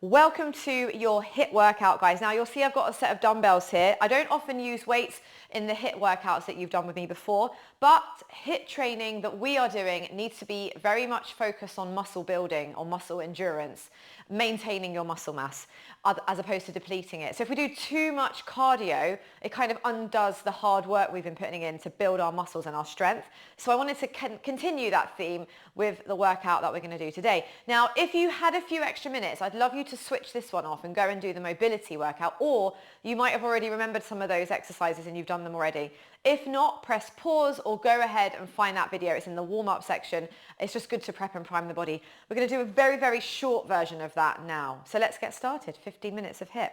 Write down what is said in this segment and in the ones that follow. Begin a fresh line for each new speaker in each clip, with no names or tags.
Welcome to your HIIT workout, guys. Now you'll see I've got a set of dumbbells here. I don't often use weights in the HIIT workouts that you've done with me before, but HIIT training that we are doing needs to be very much focused on muscle building or muscle endurance, maintaining your muscle mass as opposed to depleting it. So if we do too much cardio, it kind of undoes the hard work we've been putting in to build our muscles and our strength. So I wanted to continue that theme with the workout that we're going to do today. Now, if you had a few extra minutes, I'd love you to switch this one off and go and do the mobility workout, or you might have already remembered some of those exercises and you've done them already. If not, press pause or go ahead and find that video. It's in the warm-up section. It's just good to prep and prime the body. We're going to do a very, very short version of that now. So let's get started. 15 minutes of HIIT.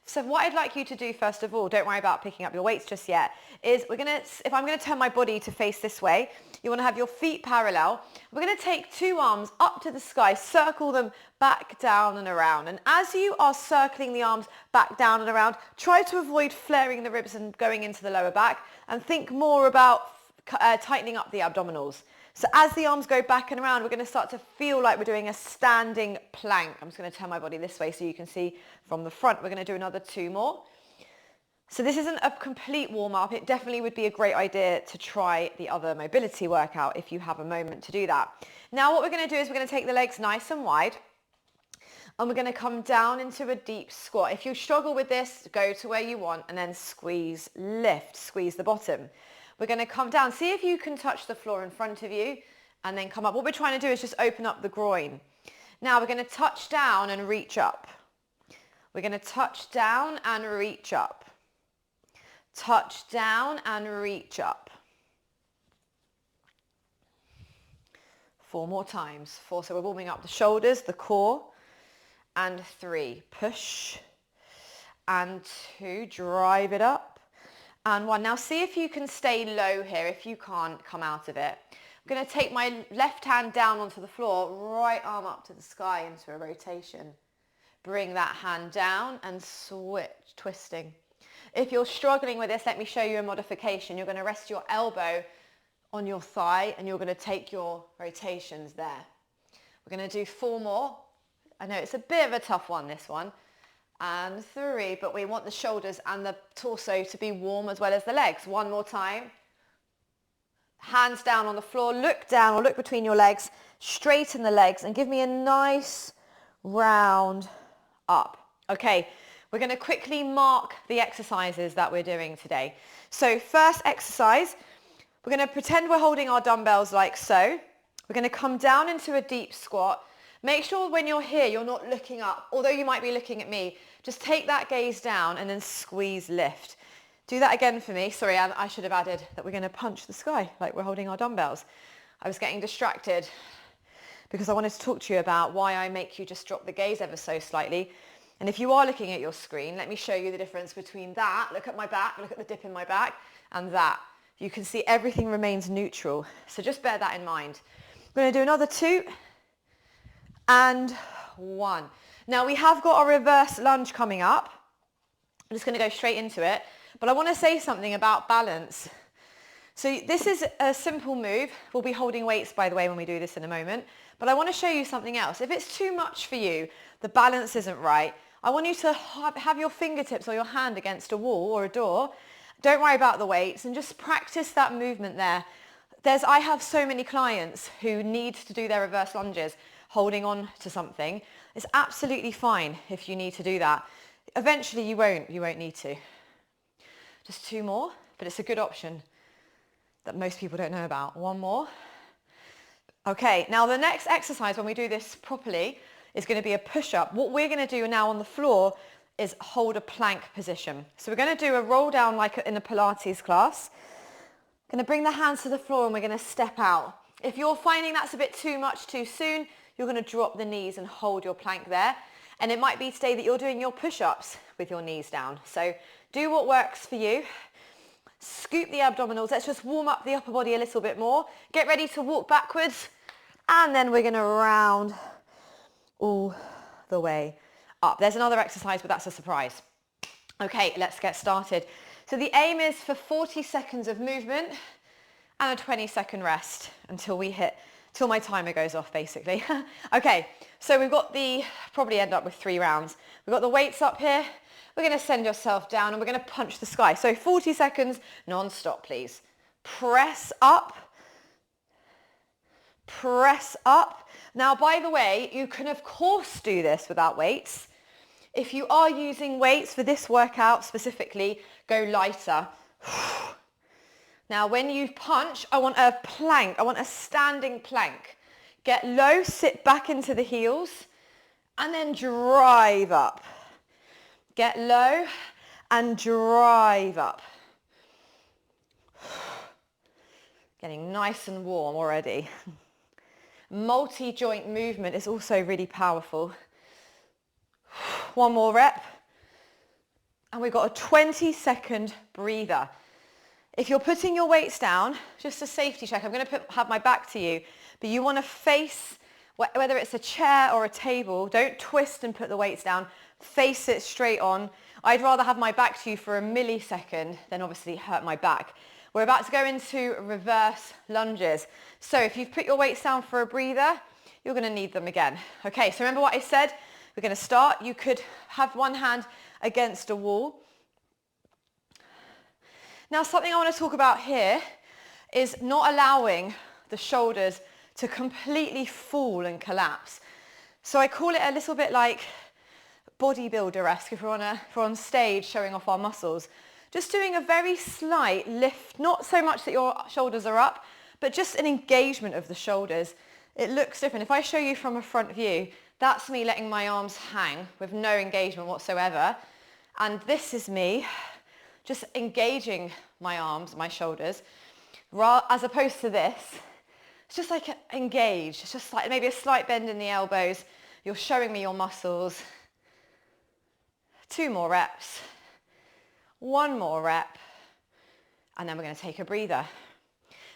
So what I'd like you to do first of all, don't worry about picking up your weights just yet, is if I'm going to turn my body to face this way, you want to have your feet parallel. We're going to take two arms up to the sky, circle them back, down and around. And as you are circling the arms back, down and around, try to avoid flaring the ribs and going into the lower back, and think more about tightening up the abdominals. So as the arms go back and around, we're going to start to feel like we're doing a standing plank. I'm just going to turn my body this way so you can see from the front. We're going to do another two more. So this isn't a complete warm-up. It definitely would be a great idea to try the other mobility workout if you have a moment to do that. Now what we're going to do is we're going to take the legs nice and wide, and we're going to come down into a deep squat. If you struggle with this, go to where you want and then squeeze, lift, squeeze the bottom. We're going to come down. See if you can touch the floor in front of you and then come up. What we're trying to do is just open up the groin. Now we're going to touch down and reach up. We're going to touch down and reach up. Touch down and reach up. 4 more times. 4, so we're warming up the shoulders, the core. And 3, push. And 2, drive it up. And 1. Now see if you can stay low here. If you can't, come out of it. I'm going to take my left hand down onto the floor, right arm up to the sky into a rotation. Bring that hand down and switch, twisting. If you're struggling with this, let me show you a modification. You're going to rest your elbow on your thigh and you're going to take your rotations there. We're going to do 4 more. I know it's a bit of a tough one, this one. And 3, but we want the shoulders and the torso to be warm as well as the legs. 1 more time. Hands down on the floor, look down or look between your legs, straighten the legs and give me a nice round up. Okay, we're going to quickly mark the exercises that we're doing today. So first exercise, we're going to pretend we're holding our dumbbells like so. We're going to come down into a deep squat. Make sure when you're here, you're not looking up, although you might be looking at me. Just take that gaze down and then squeeze, lift. Do that again for me. Sorry, I should have added that we're going to punch the sky like we're holding our dumbbells. I was getting distracted because I wanted to talk to you about why I make you just drop the gaze ever so slightly. And if you are looking at your screen, let me show you the difference between that, look at my back, look at the dip in my back, and that. You can see everything remains neutral. So just bear that in mind. We're going to do another 2. And 1. Now we have got a reverse lunge coming up. I'm just going to go straight into it. But I want to say something about balance. So this is a simple move. We'll be holding weights, by the way, when we do this in a moment. But I want to show you something else. If it's too much for you, the balance isn't right, I want you to have your fingertips or your hand against a wall or a door. Don't worry about the weights and just practice that movement there. I have so many clients who need to do their reverse lunges holding on to something. It's absolutely fine if you need to do that. Eventually you won't need to. Just 2 more, but it's a good option that most people don't know about. 1 more. Okay, now the next exercise when we do this properly is going to be a push-up. What we're going to do now on the floor is hold a plank position. So we're going to do a roll down like in a Pilates class. Going to bring the hands to the floor and we're going to step out. If you're finding that's a bit too much too soon, you're going to drop the knees and hold your plank there. And it might be today that you're doing your push-ups with your knees down. So do what works for you. Scoop the abdominals. Let's just warm up the upper body a little bit more. Get ready to walk backwards. And then we're going to round all the way up. There's another exercise, but that's a surprise. Okay, let's get started. So the aim is for 40 seconds of movement and a 20-second rest until we hit till my timer goes off, basically. Okay, so we've got probably end up with 3 rounds. We've got the weights up here. We're going to send yourself down and we're going to punch the sky. So 40 seconds non-stop, please. Press up. Press up. Now, by the way, you can of course do this without weights. If you are using weights for this workout specifically, go lighter. Now, when you punch, I want a plank. I want a standing plank. Get low, sit back into the heels, and then drive up. Get low and drive up. Getting nice and warm already. Multi-joint movement is also really powerful. One more rep. And we've got a 20-second breather. If you're putting your weights down, just a safety check, I'm going to have my back to you, but you want to face, whether it's a chair or a table, don't twist and put the weights down, face it straight on. I'd rather have my back to you for a millisecond than obviously hurt my back. We're about to go into reverse lunges. So if you've put your weights down for a breather, you're going to need them again. Okay, so remember what I said? We're going to start. You could have one hand against a wall. Now, something I want to talk about here is not allowing the shoulders to completely fall and collapse. So I call it a little bit like bodybuilder-esque if we're on stage showing off our muscles. Just doing a very slight lift, not so much that your shoulders are up, but just an engagement of the shoulders. It looks different. If I show you from a front view, that's me letting my arms hang with no engagement whatsoever. And this is me just engaging my arms, my shoulders, as opposed to this. It's just like engaged. It's just like maybe a slight bend in the elbows. You're showing me your muscles. 2 more reps. 1 more rep. And then we're going to take a breather.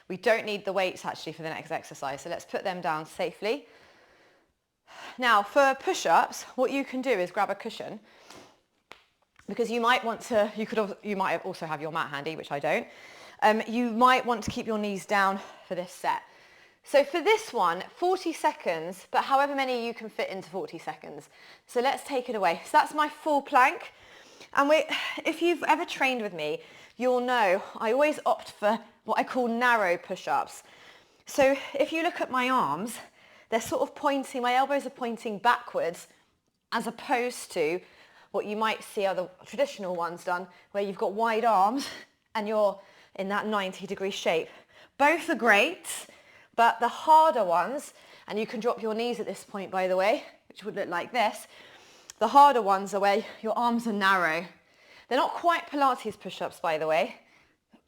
We don't need the weights actually for the next exercise, so let's put them down safely. Now, for push-ups, what you can do is grab a cushion, because you might also have your mat handy, which I don't. You might want to keep your knees down for this set. So for this one, 40 seconds, but however many you can fit into 40 seconds. So let's take it away. So that's my full plank. And if you've ever trained with me, you'll know I always opt for what I call narrow push-ups. So if you look at my arms, they're sort of pointing, my elbows are pointing backwards, as opposed to what you might see other traditional ones done, where you've got wide arms and you're in that 90-degree shape. Both are great, but the harder ones, and you can drop your knees at this point, by the way, which would look like this, the harder ones are where your arms are narrow. They're not quite Pilates push-ups, by the way.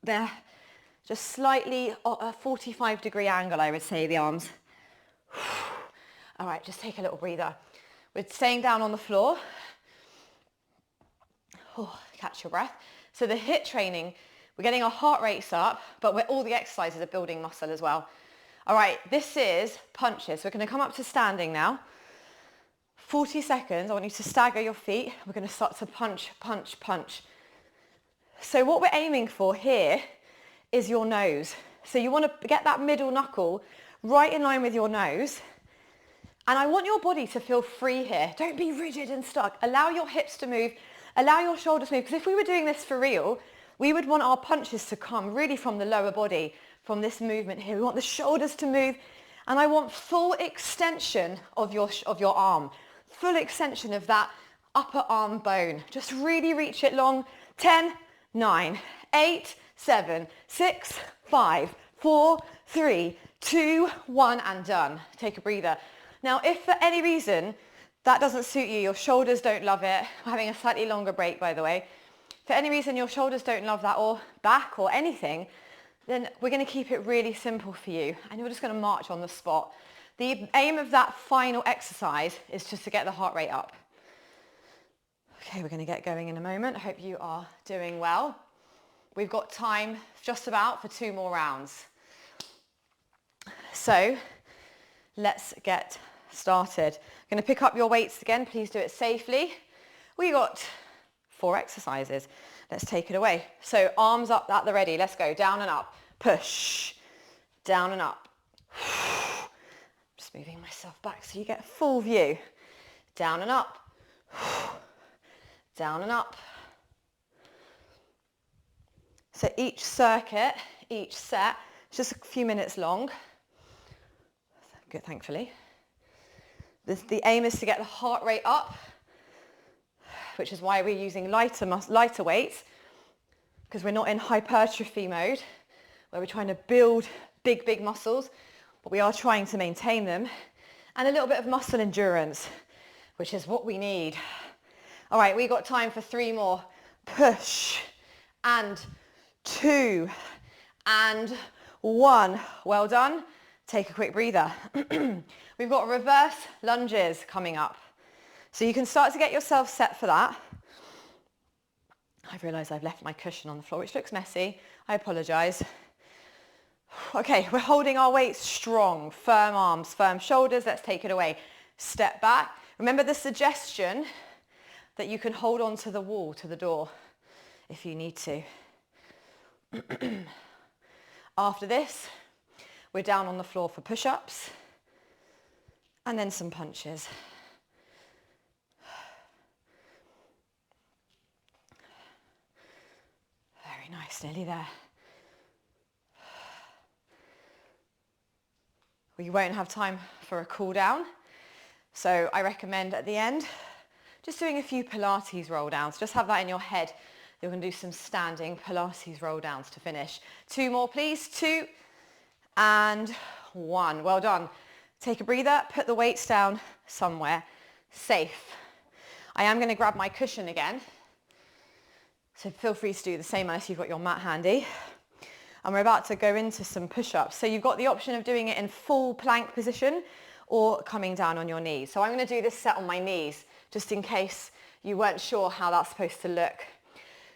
They're just slightly a 45-degree angle, I would say, the arms. All right, just take a little breather. We're staying down on the floor. Oh, catch your breath. So the HIIT training, we're getting our heart rates up, but all the exercises are building muscle as well. All right, this is punches. We're going to come up to standing now. 40 seconds. I want you to stagger your feet. We're going to start to punch, punch, punch. So what we're aiming for here is your nose. So you want to get that middle knuckle right in line with your nose. And I want your body to feel free here. Don't be rigid and stuck. Allow your hips to move. Allow your shoulders to move. Because if we were doing this for real, we would want our punches to come really from the lower body, from this movement here. We want the shoulders to move. And I want full extension of your arm. Full extension of that upper arm bone. Just really reach it long. 10, 9, 8, 7, 6, 5, 4, 3, 2, 1, and done. Take a breather. Now, if for any reason that doesn't suit you, your shoulders don't love it, we're having a slightly longer break, by the way. For any reason your shoulders don't love that, or back or anything, then we're going to keep it really simple for you, and you're just going to march on the spot. The aim of that final exercise is just to get the heart rate up. Okay, we're going to get going in a moment. I hope you are doing well. We've got time just about for 2 more rounds. So let's get started. I'm going to pick up your weights again. Please do it safely. We got 4 exercises. Let's take it away. So arms up at the ready. Let's go. Down and up. Push. Down and up. moving myself back so you get a full view. Down and up, down and up. So each circuit, each set, is just a few minutes long. Good, thankfully. The aim is to get the heart rate up, which is why we're using lighter weights, because we're not in hypertrophy mode, where we're trying to build big muscles, but we are trying to maintain them, and a little bit of muscle endurance, which is what we need. All right, we got time for 3 more. Push, and 2, and 1. Well done. Take a quick breather. We've got reverse lunges coming up. So you can start to get yourself set for that. I've realised I've left my cushion on the floor, which looks messy. I apologise. Okay, we're holding our weights strong. Firm arms, firm shoulders. Let's take it away. Step back. Remember the suggestion that you can hold on to the wall, to the door, if you need to. After this, we're down on the floor for push-ups and then some punches. Very nice, nearly there. We won't have time for a cool down, so I recommend at the end just doing a few Pilates roll downs. Just have that in your head. You're going to do some standing Pilates roll downs to finish. 2 more, please. 2 and 1. Well done. Take a breather, put the weights down somewhere safe. I am going to grab my cushion again, so feel free to do the same unless you've got your mat handy. And we're about to go into some push-ups. So you've got the option of doing it in full plank position or coming down on your knees. So I'm going to do this set on my knees, just in case you weren't sure how that's supposed to look.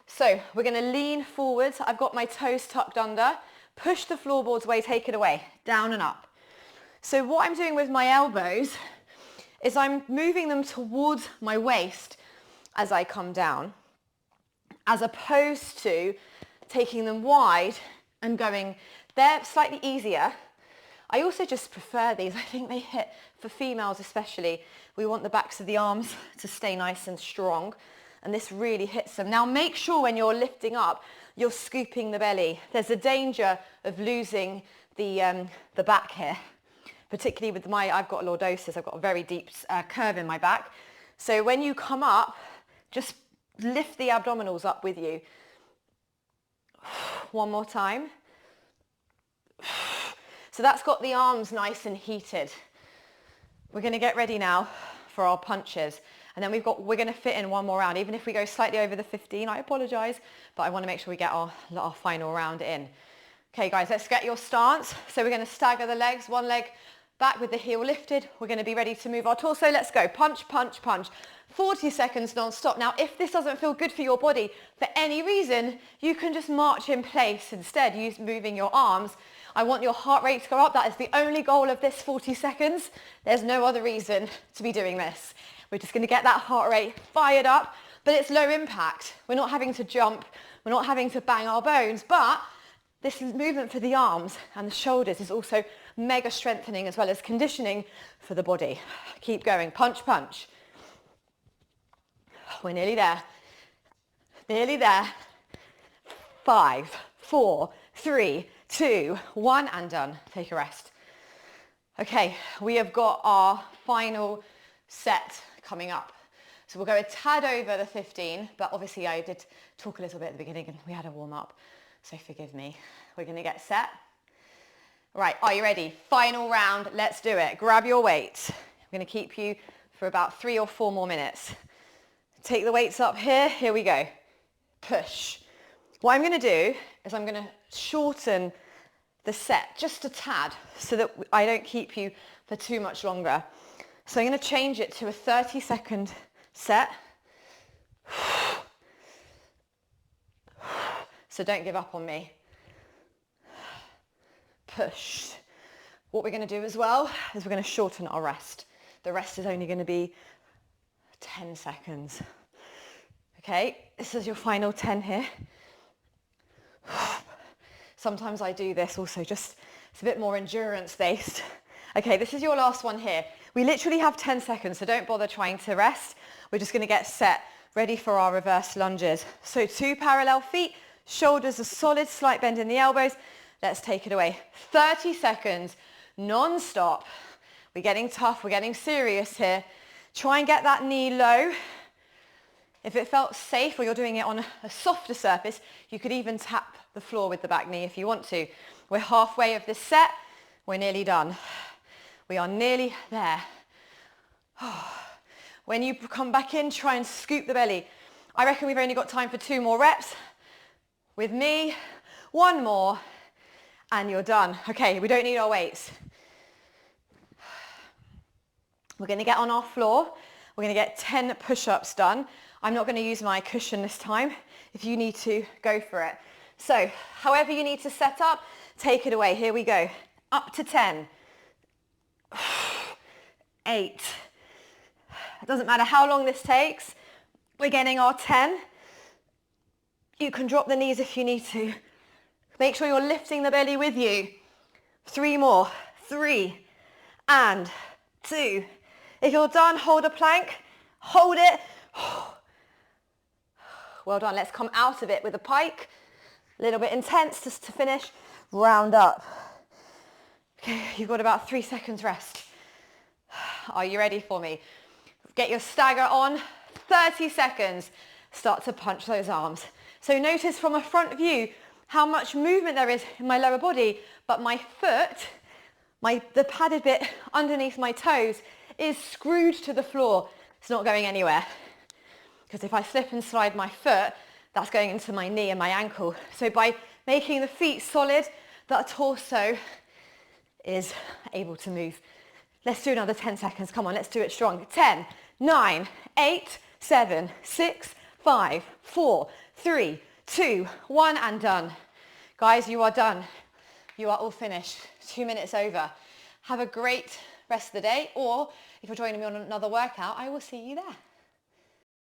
So we're going to lean forwards. I've got my toes tucked under. Push the floorboards away, take it away, down and up. So what I'm doing with my elbows is I'm moving them towards my waist as I come down, as opposed to taking them wide and going. They're slightly easier. I also just prefer these. I think they hit, for females especially, we want the backs of the arms to stay nice and strong, and this really hits them. Now make sure when you're lifting up, you're scooping the belly. There's a danger of losing the back here, particularly with I've got lordosis, I've got a very deep curve in my back. So when you come up, just lift the abdominals up with you. 1 more time. So that's got the arms nice and heated. We're going to get ready now for our punches. And then we're going to fit in 1 more round. Even if we go slightly over the 15, I apologise, but I want to make sure we get our final round in. Okay guys, let's get your stance. So we're going to stagger the legs, 1 leg back with the heel lifted. We're going to be ready to move our torso. Let's go. Punch, punch, punch. 40 seconds non-stop. Now, if this doesn't feel good for your body for any reason, you can just march in place instead, moving your arms. I want your heart rate to go up. That is the only goal of this 40 seconds. There's no other reason to be doing this. We're just going to get that heart rate fired up, but it's low impact. We're not having to jump. We're not having to bang our bones, but this movement for the arms and the shoulders is also mega strengthening as well as conditioning for the body. Keep going. Punch, punch. We're nearly there. Nearly there. 5, 4, 3, 2, 1, and done. Take a rest. Okay, we have got our final set coming up. So we'll go a tad over the 15, but obviously I did talk a little bit at the beginning and we had a warm up, so forgive me. We're going to get set. Right, are you ready? Final round, let's do it. Grab your weights. I'm going to keep you for about 3 or 4 more minutes. Take the weights up here we go. Push. What I'm going to do is I'm going to shorten the set just a tad so that I don't keep you for too much longer. So I'm going to change it to a 30-second set. So don't give up on me. Push. What we're going to do as well is we're going to shorten our rest. The rest is only going to be 10 seconds. Okay, this is your final 10 here. Sometimes I do this also, just it's a bit more endurance based. Okay, this is your last one here. We literally have 10 seconds, so don't bother trying to rest. We're just going to get set, ready for our reverse lunges. So 2 parallel feet, shoulders are solid, slight bend in the elbows. Let's take it away. 30 seconds, non-stop. We're getting tough, we're getting serious here. Try and get that knee low. If it felt safe or you're doing it on a softer surface, you could even tap the floor with the back knee if you want to. We're halfway of this set. We're nearly done. We are nearly there. When you come back in, try and scoop the belly. I reckon we've only got time for 2 more reps. With me, 1 more, and you're done. Okay, we don't need our weights. We're going to get on our floor. We're going to get 10 push-ups done. I'm not going to use my cushion this time. If you need to, go for it. So, however you need to set up, take it away. Here we go. Up to 10. 8. It doesn't matter how long this takes. We're getting our 10. You can drop the knees if you need to. Make sure you're lifting the belly with you. 3 more. 3 and 2. If you're done, hold a plank. Hold it. Well done. Let's come out of it with a pike. A little bit intense just to finish. Round up. Okay, you've got about 3 seconds rest. Are you ready for me? Get your stagger on. 30 seconds. Start to punch those arms. So notice from a front view how much movement there is in my lower body, but my foot, the padded bit underneath my toes is screwed to the floor. It's not going anywhere. Because if I slip and slide my foot, that's going into my knee and my ankle. So by making the feet solid, the torso is able to move. Let's do another 10 seconds. Come on, let's do it strong. 10, 9, 8, 7, 6, 5, 4, 3, 2, 1, and done. Guys, you are done. You are all finished. 2 minutes over. Have a great rest of the day, or if you're joining me on another workout, I will see you there.